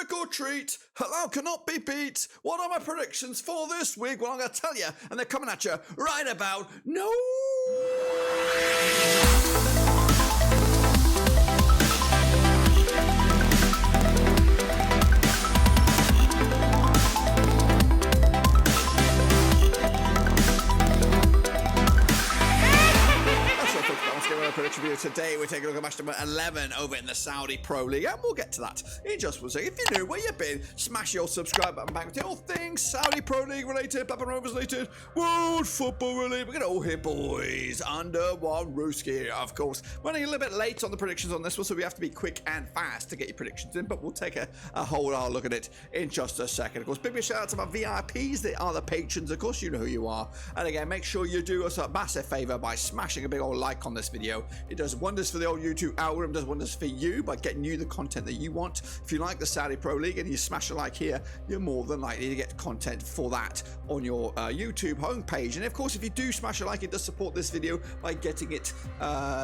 trick or treat. Halal cannot be beat. What are my predictions for this week? Well, I'm going to tell you, and they're coming at you right about now. Prediction video today. We're taking a look at match number 11 over in the Saudi Pro League, and we'll get to that in just one second. If you're new, where you've been, smash your subscribe button back with all things Saudi Pro League related, Papa Rovers related, world football related. We're going to all hit boys under one rooski, of course. Running a little bit late on the predictions on this one, so we have to be quick and fast to get your predictions in, but we'll take a whole hour look at it in just a second. Of course, big shout out to my VIPs. They are the patrons, of course, you know who you are. And again, make sure you do us a massive favor by smashing a big old like on this video. It does wonders for the old YouTube algorithm, does wonders for you by getting you the content that you want. If you like the Saudi Pro League and you smash a like here, you're more than likely to get content for that on your YouTube homepage. And of course, if you do smash a like, it does support this video by getting it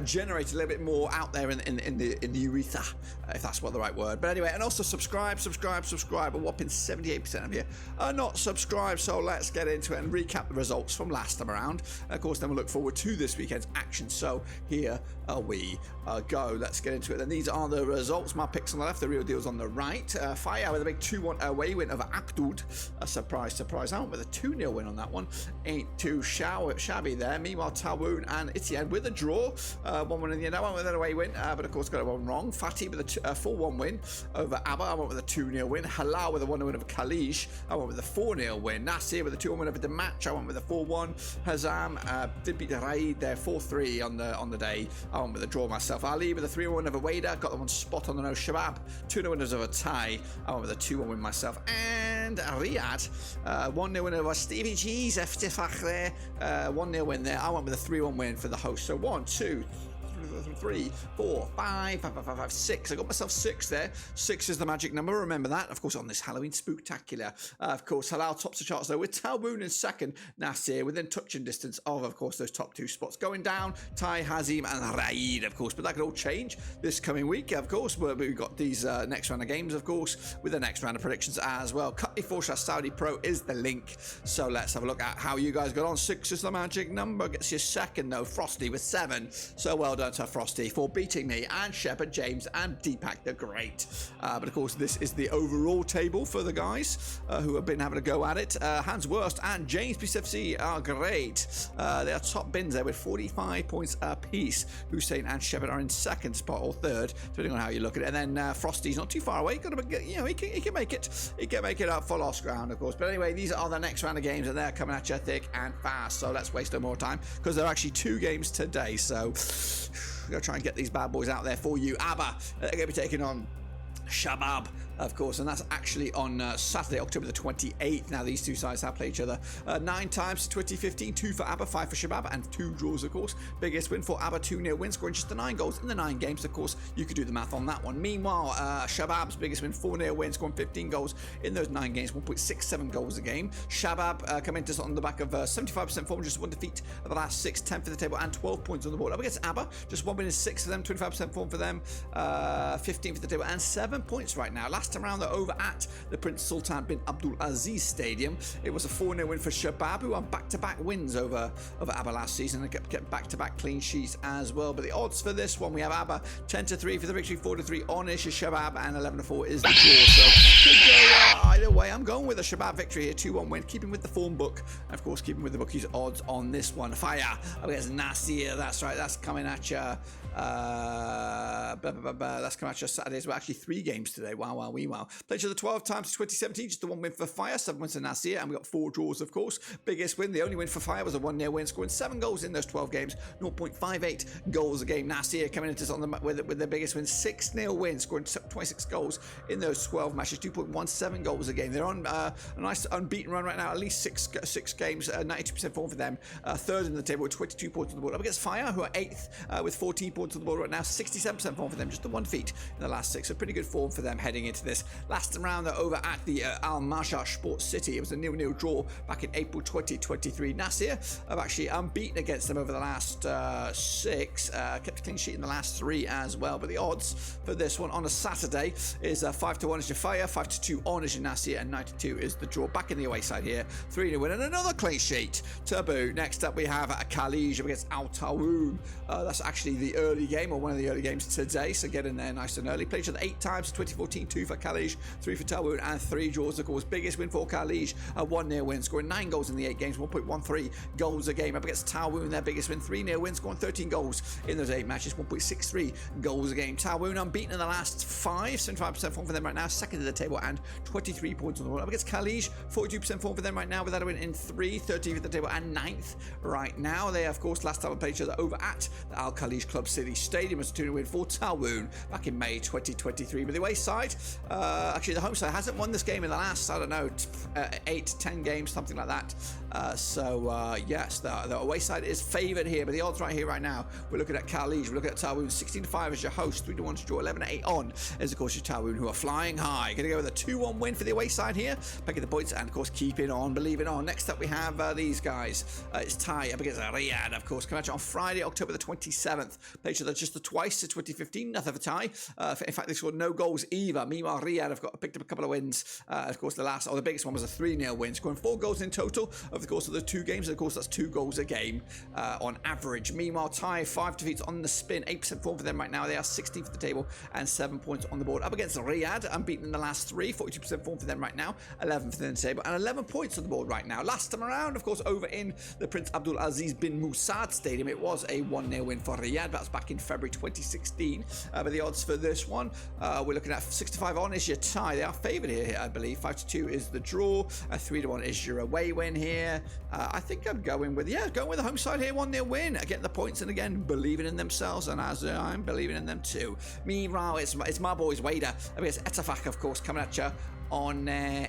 generated a little bit more out there in the urethra, if that's what the right word. But anyway, and also subscribe. A whopping 78% of you are not subscribed. So let's get into it and recap the results from last time around. And of course, then we'll look forward to this weekend's action. So here we go. Let's get into it. And these are the results. My picks on the left, the real deals on the right. Fayha with a big 2-1 away win over Akhdoud. A surprise. I went with a 2-0 win on that one. Ain't too shabby there. Meanwhile, Taawoun and Al-Ittihad with a draw. 1-1 in the end. I went with an away win, but of course got it one wrong. Fateh with a 4-1 win over Abha. I went with a 2-0 win. Hilal with a 1-0 win over Al-Khaleej. I went with a 4-0 win. Nassr with a 2-1 win over Damac. I went with a 4-1. Hazem did beat Al-Raed there 4-3 on the day. I went with a draw myself. Ali with a 3-1 over Wehda. Got the one spot on the nose. Shabab 2-0 winners over Al-Tai. I went with a 2-1 win myself. And Al-Riyadh 1-0 win over Stevie G's Al-Ettifaq there. 1-0 win there. I went with a 3-1 win for the host. So 1, 2, 3, 4, 5, 6. I got myself 6 there. 6 is the magic number. Remember that. Of course, on this Halloween spooktacular. Of course, Halal tops the charts though with Taawoun in second. Nassr within touching distance of course, those top 2 spots. Going down, Tai, Hazem, and Al-Raed, of course. But that could all change this coming week, of course. We've got these next round of games, of course, with the next round of predictions as well. cut4/Saudi Pro is the link. So let's have a look at how you guys got on. 6 is the magic number. Gets you second though. Frosty with 7. So well done to Frosty for beating me and Shepard, James, and Deepak the Great. But of course, this is the overall table for the guys who have been having a go at it. Hans Worst and James PCFC are great. They are top bins there with 45 points apiece. Hussein and Shepard are in second spot or third, depending on how you look at it. And then Frosty's not too far away. Got to, he can make it. He can make it up for lost ground, of course. But anyway, these are the next round of games, and they're coming at you thick and fast. So let's waste no more time because there are actually 2 games today. So we're going to try and get these bad boys out there for you. Abha, they're going to be taking on Shabab, of course, and that's actually on Saturday, October the 28th. Now, these two sides have played each other 9 times in 2015, 2 for Abha, 5 for Shabab, and 2 draws, of course. Biggest win for Abha, 2-0 win, scoring just the 9 goals in the 9 games. Of course, you could do the math on that one. Meanwhile, Shabab's biggest win, 4-0 win, scoring 15 goals in those 9 games, 1.67 goals a game. Shabab come into on the back of 75% form, just 1 defeat of the last 6, 10th for the table, and 12 points on the board. Up against Abha, just 1 win and 6 for them, 25% form for them, 15th for the table, and 7 points right now. Last time around, they're over at the Prince Sultan bin Abdul Aziz Stadium. It was a 4-0 win for Shabab, who had back-to-back wins over Abha last season and kept back-to-back clean sheets as well. But the odds for this one, we have Abha 10-3 for the victory, 4-3 on Ish Shabab, and 11-4 is the draw. So could go either way. I'm going with a Shabab victory here, 2-1 win, keeping with the form book, and of course keeping with the bookies' odds on this one. Fayha against Nassr. That's right. That's coming at you. That's coming at you Saturdays. Well, actually 3 games today. Wow. Played each other 12 times in 2017. Just the 1 win for Fayha, 7 wins for Nassr, and we got 4 draws, of course. Biggest win, the only win for Fayha was a 1-0 win, scoring 7 goals in those 12 games, 0.58 goals a game. Nassr coming into on with their biggest win, 6-0 win, scoring 26 goals in those 12 matches, 2.17 goals a game. They're on a nice unbeaten run right now, at least six games, 92% form for them. Third in the table with 22 points on the board. Up against Fire, who are 8th with 14 points on the board right now, 67% form for them, just the 1 defeat in the last 6. So pretty good form for them heading into this last round. They're over at the Al-Masha Sports City. It was a 0-0 draw back in April 2023. Nassr have actually unbeaten against them over the last 6. Kept a clean sheet in the last 3 as well. But the odds for this one on a Saturday is 5-1 is your Fire, 5-2 on is your Nassr, and 92 is the draw. Back in the away side here, 3-0 win and another clean sheet to boot. Next up we have Al-Khaleej against Al-Taawoun. That's actually the early game, or one of the early games today, so get in there nice and early. Played each other 8 times, 2014, 2 for Khaleej, 3 for Taawoun, and 3 draws. Of course, biggest win for Khaleej, a 1-0 win, scoring 9 goals in the 8 games, 1.13 goals a game. Up against Taawoun, their biggest win, 3-0 win, scoring 13 goals in those 8 matches, 1.63 goals a game. Taawoun unbeaten in the last 5, 75% form for them right now, second in the table, and 23 points on the board. Up against Khaleej, 42% form for them right now, without a win in 3, 13th at the table, and 9th right now. They, of course, last time we played each other over at the Al-Khaleej Club City Stadium was a 2-0 win for Taawoun back in May 2023. But the away side, actually the home side, hasn't won this game in the last, I don't know, 8 to 10 games, something like that. Yes, the away side is favoured here, but the odds right here, right now, we're looking at Khaleej, we're looking at Taawoun, 16-5 as your host, 3-1 to draw, 11-8 on is, of course, your Taawoun, who are flying high. Going to go with a 2-1 win for the away side here, picking the points, and, of course, keeping on, believing on. Next up, we have these guys. It's Tai up against Al-Riyadh, of course, coming at you on Friday, October the 27th. Played each other just the twice in 2015, nothing for Tai. In fact, they scored no goals either. Meanwhile, Riyadh have picked up a couple of wins. Of course, the biggest one was a 3-0 win, scoring 4 goals in total over the course of the 2 games. And of course, that's 2 goals a game on average. Meanwhile, Tai, 5 defeats on the spin, 8% form for them right now. They are 16th at the table and 7 points on the board. Up against Riyadh, unbeaten in the last 3, 42% form for them right now, 11th in the table, and 11 points on the board right now. Last time around, of course, over in the Prince Abdul Aziz bin Musad Stadium, it was a 1-0 win for Riyadh. That's back in February 2016. But the odds for this one, we're looking at 65 on is your tie. They are favoured here, I believe. 5-2 is the draw. 3-1 is your away win here. I think I'm going with the home side here. 1-0 win, getting the points, and again believing in themselves, and as I'm believing in them too. Meanwhile, it's my boys Wehda against Al-Ettifaq, of course, coming at you on where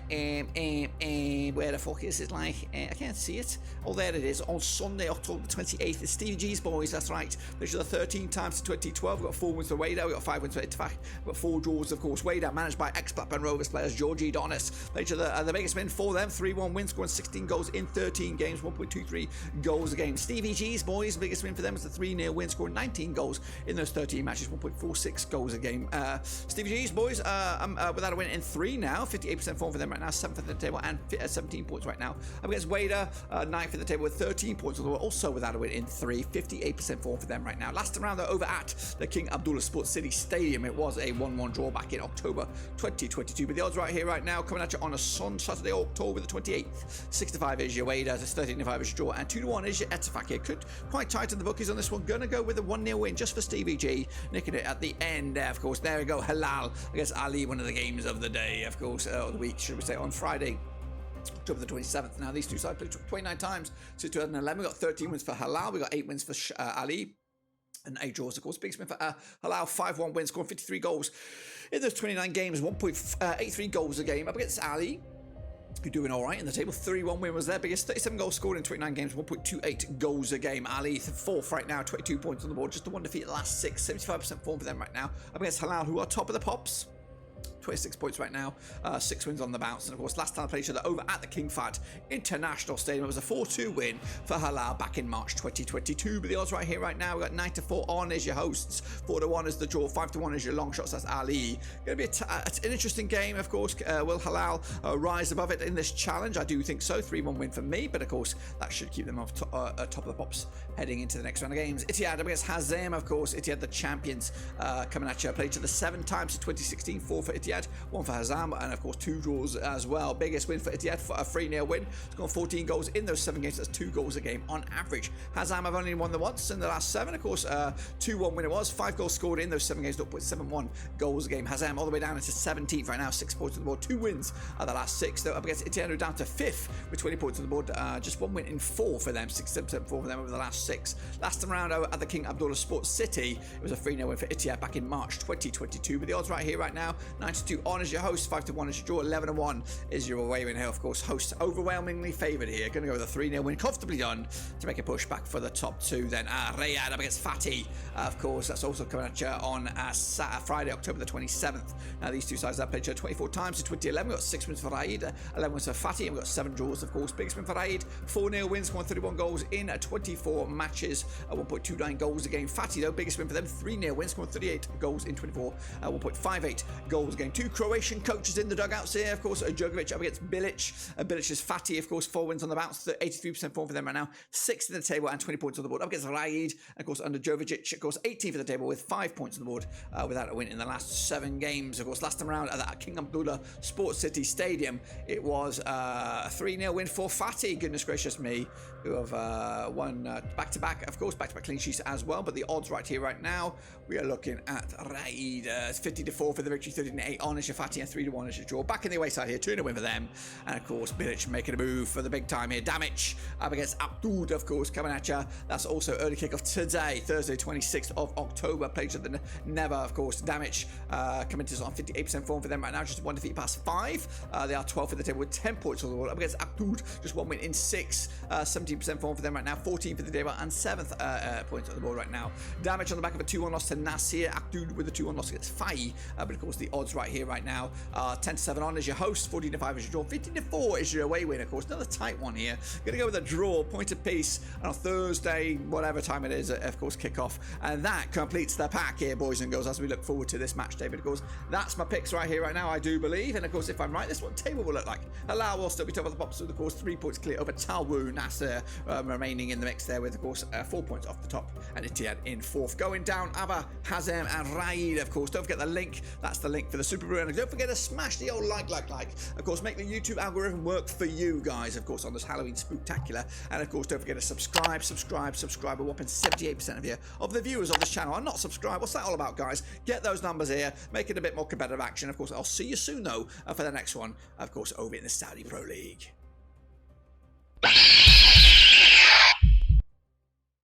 the fuck is it? I can't see it. Oh, there it is. On Sunday, October 28th, it's Stevie G's boys. That's right. There's the 13 times to 2012. We've got 4 wins for Wehda. We've got 5 wins for Ittifaq. We've got 4 draws, of course. Wehda, managed by ex-Blackburn Rovers players Georgie Donis. Played the biggest win for them. 3-1 win, scoring 16 goals in 13 games, 1.23 goals a game. Stevie G's boys, biggest win for them was the 3-0 win, scoring 19 goals in those 13 matches, 1.46 goals a game. Stevie G's boys, without a win in 3 now. 58% form for them right now, 7th at the table, and 17 points right now. Up against Wehda, 9th at the table with 13 points, although also without a win in 3, 58% form for them right now. Last round, they're over at the King Abdullah Sports City Stadium. It was a 1-1 draw back in October 2022, but the odds right here, right now, coming at you on a Saturday, October the 28th. 6-5 is your Wehda, 13-5 is your draw, and 2-1 is your Ettifaq here. Could quite tight in the bookies on this one. Gonna go with a 1-0 win just for Stevie G, nicking it at the end there, of course. There we go, Hilal against Ali, one of the games of the day, of course, or the week, should we say, on Friday, October the 27th. Now, these two sides played 29 times since 2011. We got 13 wins for Hilal, we got 8 wins for Ali, and 8 draws, of course. Big spin for Hilal, 5-1 wins, scoring 53 goals in those 29 games, 1.83 goals a game. Up against Ali, you're doing all right in the table. 3-1 win was their biggest. 37 goals scored in 29 games, 1.28 goals a game. Ali, 4th right now, 22 points on the board. Just the 1 defeat in the last 6, 75% form for them right now. Up against Hilal, who are top of the pops. 26 points right now, 6 wins on the bounce. And of course, last time I played each other over at the King Fahd International Stadium, it was a 4-2 win for Hilal back in March 2022. But the odds right here, right now, we've got 9-4 on as your hosts, 4-1 is the draw, 5-1 is your long shots. That's Ali. Going to be an interesting game, of course. Will Hilal rise above it in this challenge? I do think so. 3-1 win for me, but of course, that should keep them off top of the pops heading into the next round of games. Ittihad against Hazem, of course. Ittihad, the champions, coming at you. I played each other 7 times in 2016, 4 for Ittihad, 1 for Hazem, and of course 2 draws as well. Biggest win for Ittihad, a 3-0 win. It's got 14 goals in those 7 games. That's 2 goals a game on average. Hazem have only won them once in the last 7. Of course, 2-1 win it was. 5 goals scored in those 7 games, 0.71 goals a game. Hazem all the way down into 17th right now, 6 points on the board, 2 wins at the last 6. Though up against Ittihad, down to 5th with 20 points on the board. Just 1 win in 4 for them, 67% for them over the last 6. Last time around at the King Abdullah Sports City, it was a 3-0 win for Ittihad back in March 2022. But the odds right here, right now, 9 22 on as your host, 5-1 as your draw, 11-1 is your away win here. Of course, hosts overwhelmingly favoured here. Going to go with a 3-0 win, comfortably done to make a push back for the top two. Then Al-Riyadh up against Fateh. Of course, that's also coming at you on Friday, October the 27th. Now, these two sides have played each other 24 times in 2011. We've got 6 wins for Raed, 11 wins for Fateh, and we've got 7 draws, of course. Biggest win for Raed, 4-0 wins, 31 goals in 24 matches, 1.29 goals a game. Fateh, though, biggest win for them, 3-0 wins, 38 goals in 24, 1.58 goals a game. 2 Croatian coaches in the dugouts here, of course. Djokovic up against Bilic. Bilic's Fateh, of course, 4 wins on the bounce, 83% form for them right now, 6th in the table and 20 points on the board. Up against Raed, of course, under Djokovic, of course, 18th in the table with 5 points on the board without a win in the last 7 games. Of course, last time around at King Abdullah Sports City Stadium, it was a 3-0 win for Fateh. Goodness gracious me, who have won back-to-back, of course, back-to-back clean sheets as well. But the odds right here, right now, we are looking at Raed. It's 50-4 for the victory, 13-8 on as your Fateh, and 3-1 as your draw. Back in the away side here, 2-0 win for them. And of course, Bilic making a move for the big time here. Damac up against Akhdoud, of course, coming at you. That's also early kickoff today, Thursday, 26th of October. Played at the Never, of course. Damac coming to on 58% form for them right now, just 1 defeat past 5. They are 12th in the table with 10 points on the board. Up against Akhdoud, just 1 win in 6, 17% form for them right now, 14th in the table and 7th points on the board right now. Damac on the back of a 2-1 loss to Nassr. Akhdoud with a 2-1 loss against Fayha. But of course, the odds right here right now, 10-7 on as your host, 14-5 as your draw, 15-4 is your away win. Of course, another tight one here. Going to go with a draw, point apiece on Thursday, whatever time it is, of course, kickoff. And that completes the pack here, boys and girls, as we look forward to this match day. But of course, that's my picks right here right now, I do believe. And of course, if I'm right, this is what the table will look like. Al-Ahli will still be top of the pops with, of course, 3 points clear over Taawoun. Nassr remaining in the mix there with, of course, 4 points off the top, and Ittihad in 4th. Going down, Abha, Hazem, and Raed, of course. Don't forget the link. That's the link for the Super Brew. And don't forget to smash the old like. Of course, make the YouTube algorithm work for you guys, of course, on this Halloween spooktacular. And of course, don't forget to subscribe. A whopping 78% of the viewers of this channel are not subscribed. What's that all about, guys? Get those numbers here, make it a bit more competitive action. Of course, I'll see you soon, though, for the next one, of course, over in the Saudi Pro League.